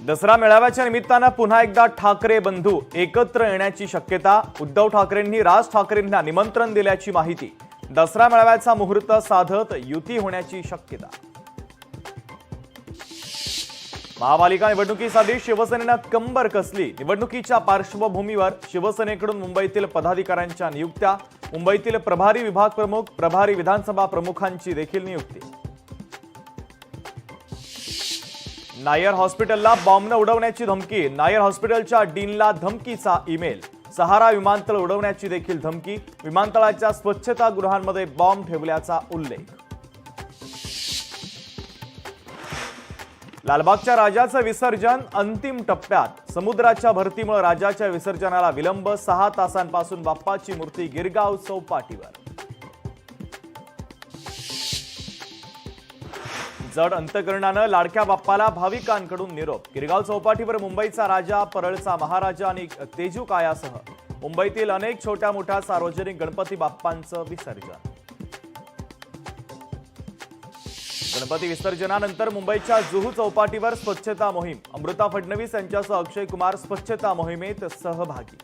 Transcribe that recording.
दसरा मेळाव्याच्या निमित्तानं पुन्हा एकदा ठाकरे बंधू एकत्र येण्याची शक्यता। उद्धव ठाकरेंनी राज ठाकरेंना निमंत्रण दिल्याची माहिती। दसरा मेळाव्याचा मुहूर्त साधत युती होण्याची शक्यता। महापालिका निवडणुकीसाठी शिवसेनेनं कंबर कसली। निवडणुकीच्या पार्श्वभूमीवर शिवसेनेकडून मुंबईतील पदाधिकाऱ्यांच्या नियुक्त्या। मुंबईतील प्रभारी विभाग प्रमुख, प्रभारी विधानसभा प्रमुखांची देखील नियुक्ती। नायर हॉस्पिटलला बॉम्बनं उडवण्याची धमकी। नायर हॉस्पिटलच्या डीनला धमकीचा ईमेल। सहारा विमानतळ उडवण्याची देखील धमकी। विमानतळाच्या स्वच्छतागृहांमध्ये बॉम्ब ठेवल्याचा उल्लेख। लालबागच्या राजाचं विसर्जन अंतिम टप्प्यात। समुद्राच्या भरतीमुळे राजाच्या विसर्जनाला विलंब। 6 तासांपासून बाप्पाची मूर्ती गिरगाव चौपाटीवर। जड अंतकरणानं लाडक्या बाप्पाला भाविकांकडून निरोप। गिरगाव चौपाटीवर मुंबईचा राजा, परळचा महाराजा आणि तेजू कायासह मुंबईतील अनेक छोट्या मोठ्या सार्वजनिक गणपती बाप्पांचं विसर्जन। गणपती विसर्जनानंतर मुंबईच्या जुहू चौपाटीवर स्वच्छता मोहीम। अमृता फडणवीस यांच्यासह अक्षय कुमार स्वच्छता मोहिमेत सहभागी।